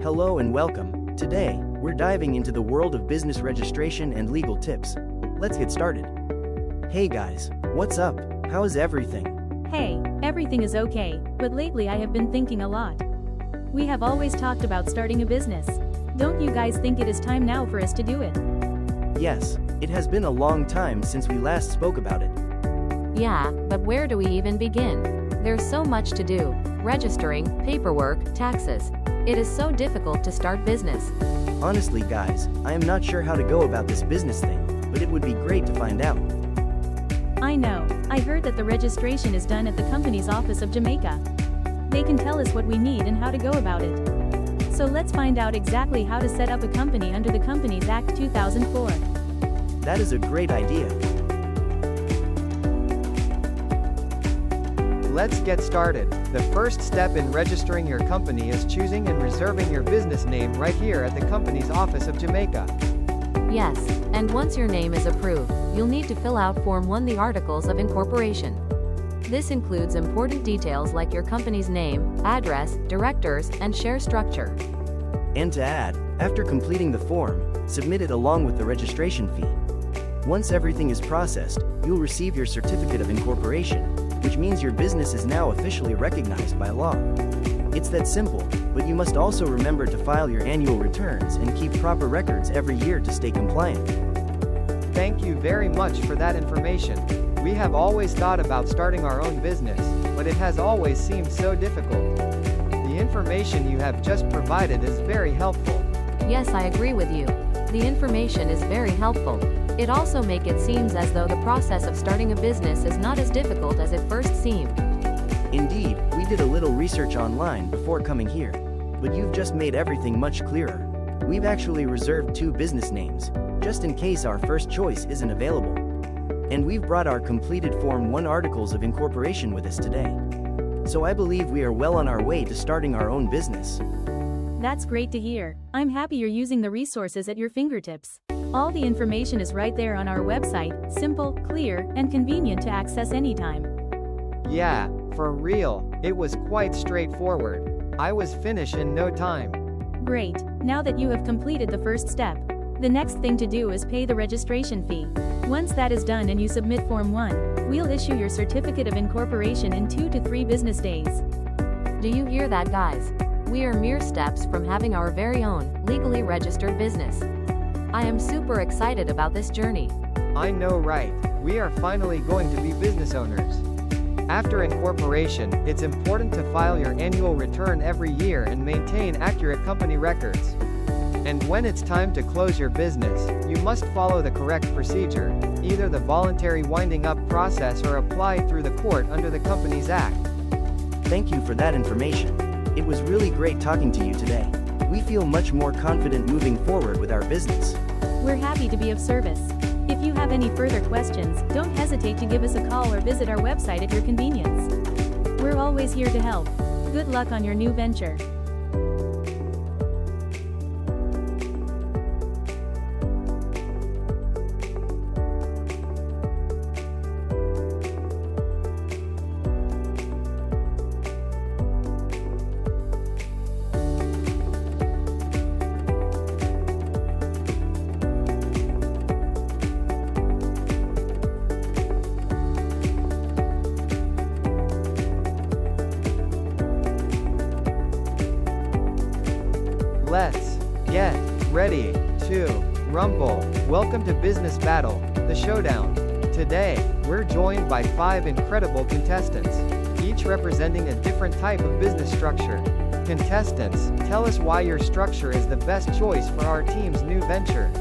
Hello and welcome. Today, we're diving into the world of business registration and legal tips. Let's get started. Hey guys, what's up? How's everything? Hey, everything is okay, but lately I have been thinking a lot. We have always talked about starting a business. Don't you guys think it is time now for us to do it? Yes, it has been a long time since we last spoke about it. Yeah, but where do we even begin? There's so much to do. Registering, paperwork, taxes. It is so difficult to start business. Honestly guys, I am not sure how to go about this business thing, but it would be great to find out. I know, I heard that the registration is done at the Companies Office of Jamaica. They can tell us what we need and how to go about it. So let's find out exactly how to set up a company under the Companies Act 2004. That is a great idea. Let's get started. The first step in registering your company is choosing and reserving your business name right here at the Companies Office of Jamaica. Yes, and once your name is approved, you'll need to fill out Form 1, the Articles of Incorporation. This includes important details like your company's name, address, directors, and share structure. And to add, after completing the form, submit it along with the registration fee. Once everything is processed, you'll receive your certificate of incorporation, which means your business is now officially recognized by law. It's that simple, but you must also remember to file your annual returns and keep proper records every year to stay compliant. Thank you very much for that information. We have always thought about starting our own business, but it has always seemed so difficult. The information you have just provided is very helpful. Yes, I agree with you. The information is very helpful. It also makes it seem as though the process of starting a business is not as difficult as it first seemed. Indeed, we did a little research online before coming here, but you've just made everything much clearer. We've actually reserved 2 business names, just in case our first choice isn't available. And we've brought our completed Form 1 Articles of Incorporation with us today. So I believe we are well on our way to starting our own business. That's great to hear. I'm happy you're using the resources at your fingertips. All the information is right there on our website, simple, clear, and convenient to access anytime. Yeah, for real, it was quite straightforward. I was finished in no time. Great, now that you have completed the first step, the next thing to do is pay the registration fee. Once that is done and you submit Form 1, we'll issue your certificate of incorporation in 2 to 3 business days. Do you hear that, guys? We are mere steps from having our very own, legally registered business. I am super excited about this journey. I know, right? We are finally going to be business owners. After incorporation, it's important to file your annual return every year and maintain accurate company records. And when it's time to close your business, you must follow the correct procedure, either the voluntary winding up process or apply through the court under the Companies Act. Thank you for that information. It was really great talking to you today. We feel much more confident moving forward with our business. We're happy to be of service. If you have any further questions, don't hesitate to give us a call or visit our website at your convenience. We're always here to help. Good luck on your new venture. Let's get ready to rumble. Welcome to Business Battle, the showdown. Today, we're joined by 5 incredible contestants, each representing a different type of business structure. Contestants, tell us why your structure is the best choice for our team's new venture.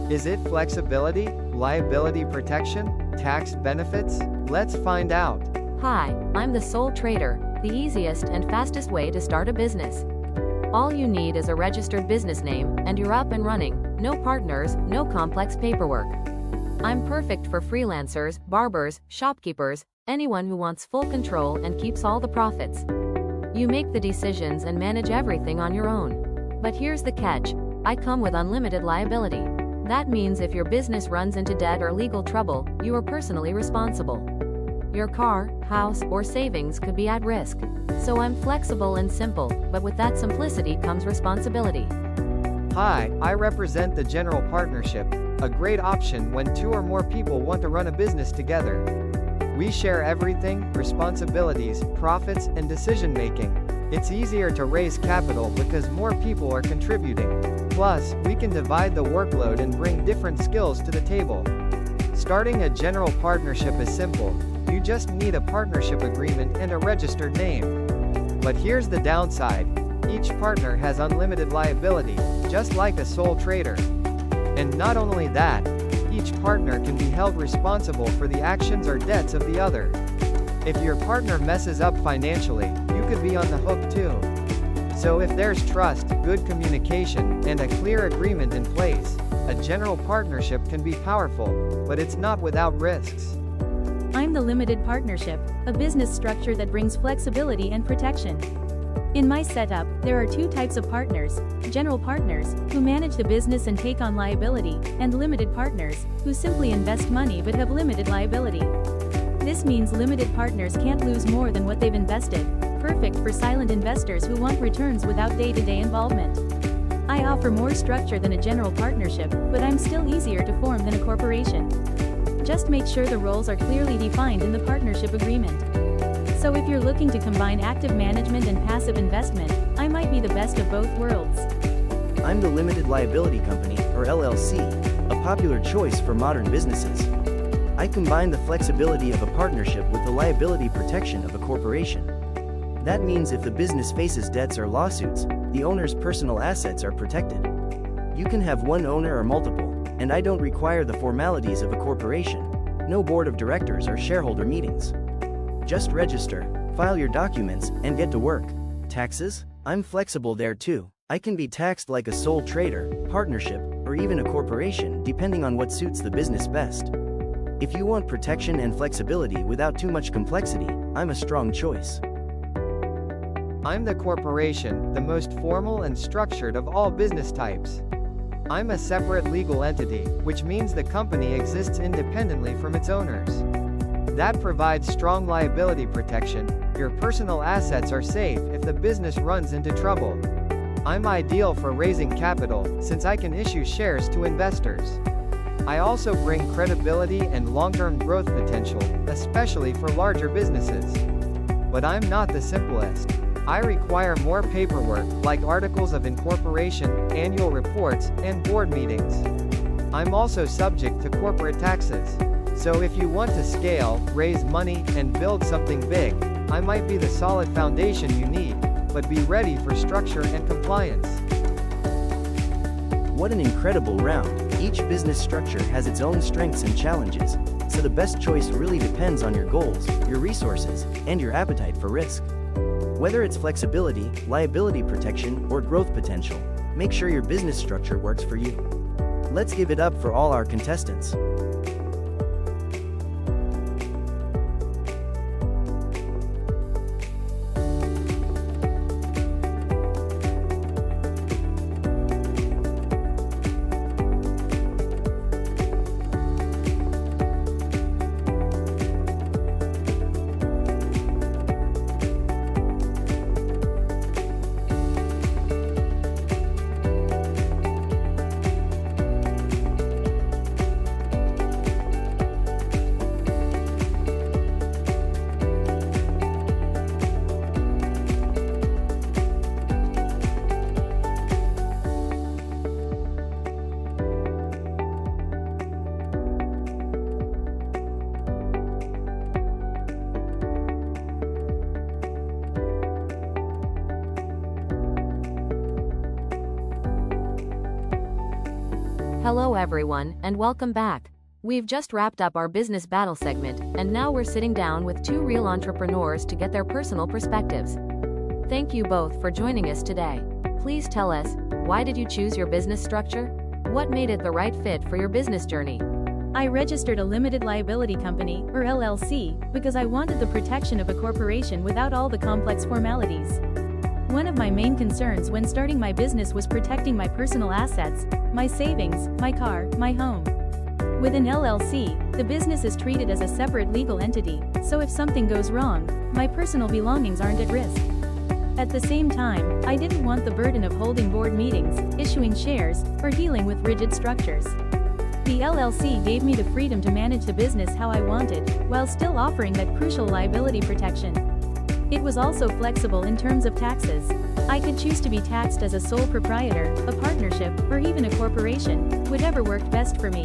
Is it flexibility, liability protection, tax benefits? Let's find out. Hi, I'm the sole trader, the easiest and fastest way to start a business. All you need is a registered business name, and you're up and running. No partners, no complex paperwork. I'm perfect for freelancers, barbers, shopkeepers, anyone who wants full control and keeps all the profits. You make the decisions and manage everything on your own. But here's the catch. I come with unlimited liability. That means if your business runs into debt or legal trouble, you are personally responsible. Your car, house, or savings could be at risk. So I'm flexible and simple, but with that simplicity comes responsibility. Hi, I represent the general partnership, a great option when two or more people want to run a business together. We share everything, responsibilities, profits, and decision-making. It's easier to raise capital because more people are contributing. Plus, we can divide the workload and bring different skills to the table. Starting a general partnership is simple. You just need a partnership agreement and a registered name. But here's the downside. Each partner has unlimited liability, just like a sole trader. And not only that, each partner can be held responsible for the actions or debts of the other. If your partner messes up financially, you could be on the hook too. So if there's trust, good communication, and a clear agreement in place, a general partnership can be powerful, but it's not without risks. I'm the limited partnership, a business structure that brings flexibility and protection. In my setup, there are two types of partners: general partners, who manage the business and take on liability, and limited partners, who simply invest money but have limited liability. This means limited partners can't lose more than what they've invested, perfect for silent investors who want returns without day-to-day involvement. I offer more structure than a general partnership, but I'm still easier to form than a corporation. Just make sure the roles are clearly defined in the partnership agreement. So if you're looking to combine active management and passive investment, I might be the best of both worlds. I'm the limited liability company, or LLC, a popular choice for modern businesses. I combine the flexibility of a partnership with the liability protection of a corporation. That means if the business faces debts or lawsuits, the owner's personal assets are protected. You can have one owner or multiple, and I don't require the formalities of a corporation. No board of directors or shareholder meetings. Just register, file your documents, and get to work. Taxes? I'm flexible there too. I can be taxed like a sole trader, partnership, or even a corporation, depending on what suits the business best. If you want protection and flexibility without too much complexity, I'm a strong choice. I'm the corporation, the most formal and structured of all business types. I'm a separate legal entity, which means the company exists independently from its owners. That provides strong liability protection. Your personal assets are safe if the business runs into trouble. I'm ideal for raising capital, since I can issue shares to investors. I also bring credibility and long-term growth potential, especially for larger businesses. But I'm not the simplest. I require more paperwork, like articles of incorporation, annual reports, and board meetings. I'm also subject to corporate taxes. So if you want to scale, raise money, and build something big, I might be the solid foundation you need, but be ready for structure and compliance. What an incredible round. Each business structure has its own strengths and challenges, so the best choice really depends on your goals, your resources, and your appetite for risk. Whether it's flexibility, liability protection, or growth potential, make sure your business structure works for you. Let's give it up for all our contestants. Hello everyone, and welcome back. We've just wrapped up our business battle segment, and now we're sitting down with two real entrepreneurs to get their personal perspectives. Thank you both for joining us today. Please tell us, why did you choose your business structure? What made it the right fit for your business journey? I registered a limited liability company, or LLC, because I wanted the protection of a corporation without all the complex formalities. One of my main concerns when starting my business was protecting my personal assets, my savings, my car, my home. With an LLC, The business is treated as a separate legal entity, so if something goes wrong, my personal belongings aren't at risk. At the same time, I didn't want the burden of holding board meetings, issuing shares, or dealing with rigid structures. The LLC gave me the freedom to manage the business how I wanted, while still offering that crucial liability protection. It was also flexible in terms of taxes. I could choose to be taxed as a sole proprietor, a partnership, or even a corporation, whatever worked best for me.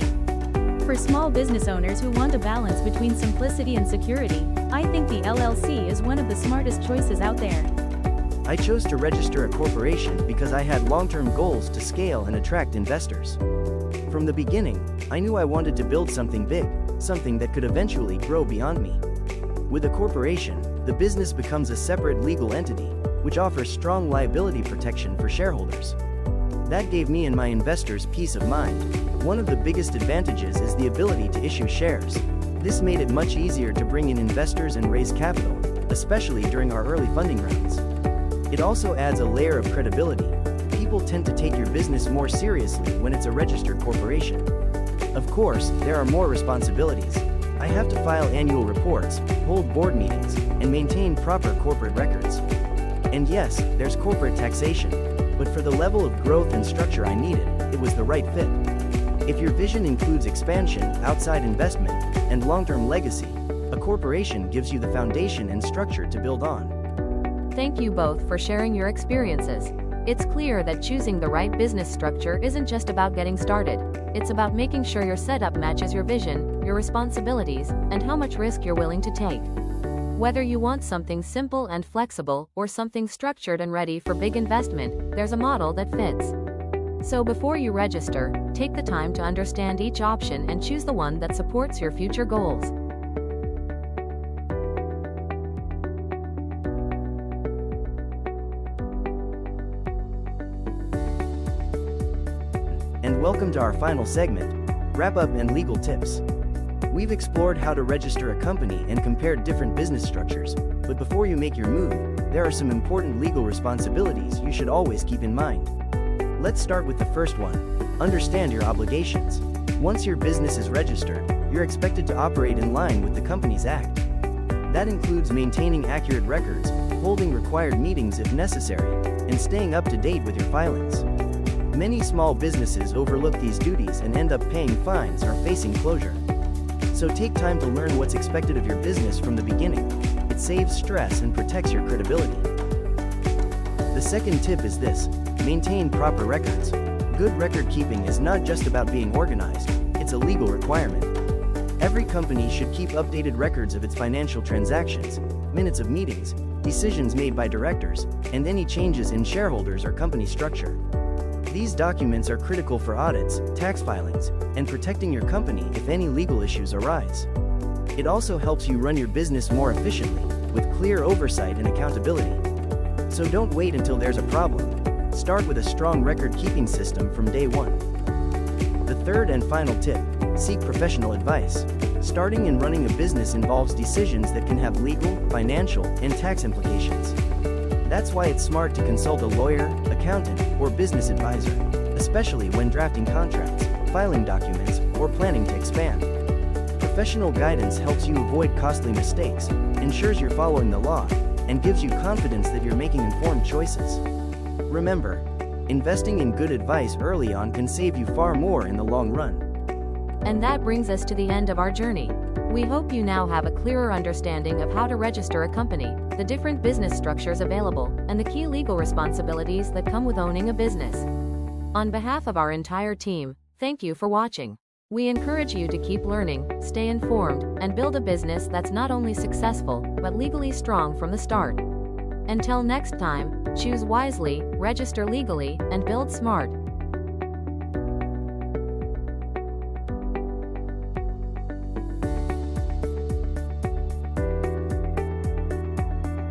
For small business owners who want a balance between simplicity and security, I think the LLC is one of the smartest choices out there. I chose to register a corporation because I had long-term goals to scale and attract investors. From the beginning, I knew I wanted to build something big, something that could eventually grow beyond me. With a corporation, the business becomes a separate legal entity, which offers strong liability protection for shareholders. That gave me and my investors peace of mind. One of the biggest advantages is the ability to issue shares. This made it much easier to bring in investors and raise capital, especially during our early funding rounds. It also adds a layer of credibility. People tend to take your business more seriously when it's a registered corporation. Of course, there are more responsibilities. I have to file annual reports, hold board meetings, and maintain proper corporate records. And yes, there's corporate taxation, but for the level of growth and structure I needed, it was the right fit. If your vision includes expansion, outside investment, and long-term legacy, a corporation gives you the foundation and structure to build on. Thank you both for sharing your experiences. It's clear that choosing the right business structure isn't just about getting started. It's about making sure your setup matches your vision, your responsibilities, and how much risk you're willing to take. Whether you want something simple and flexible or something structured and ready for big investment, there's a model that fits. So before you register, take the time to understand each option and choose the one that supports your future goals. And welcome to our final segment, wrap-up and legal tips. We've explored how to register a company and compared different business structures, but before you make your move, there are some important legal responsibilities you should always keep in mind. Let's start with the first one. Understand your obligations. Once your business is registered, you're expected to operate in line with the Companies Act. That includes maintaining accurate records, holding required meetings if necessary, and staying up to date with your filings. Many small businesses overlook these duties and end up paying fines or facing closure. So take time to learn what's expected of your business from the beginning. It saves stress and protects your credibility. The second tip is this: maintain proper records. Good record keeping is not just about being organized, it's a legal requirement. Every company should keep updated records of its financial transactions, minutes of meetings, decisions made by directors, and any changes in shareholders or company structure. These documents are critical for audits, tax filings, and protecting your company if any legal issues arise. It also helps you run your business more efficiently, with clear oversight and accountability. So don't wait until there's a problem. Start with a strong record-keeping system from day one. The third and final tip: seek professional advice. Starting and running a business involves decisions that can have legal, financial, and tax implications. That's why it's smart to consult a lawyer, accountant, or business advisor, especially when drafting contracts, filing documents, or planning to expand. Professional guidance helps you avoid costly mistakes, ensures you're following the law, and gives you confidence that you're making informed choices. Remember, investing in good advice early on can save you far more in the long run. And that brings us to the end of our journey. We hope you now have a clearer understanding of how to register a company, the different business structures available, and the key legal responsibilities that come with owning a business. On behalf of our entire team, thank you for watching. We encourage you to keep learning, stay informed, and build a business that's not only successful, but legally strong from the start. Until next time, choose wisely, register legally, and build smart.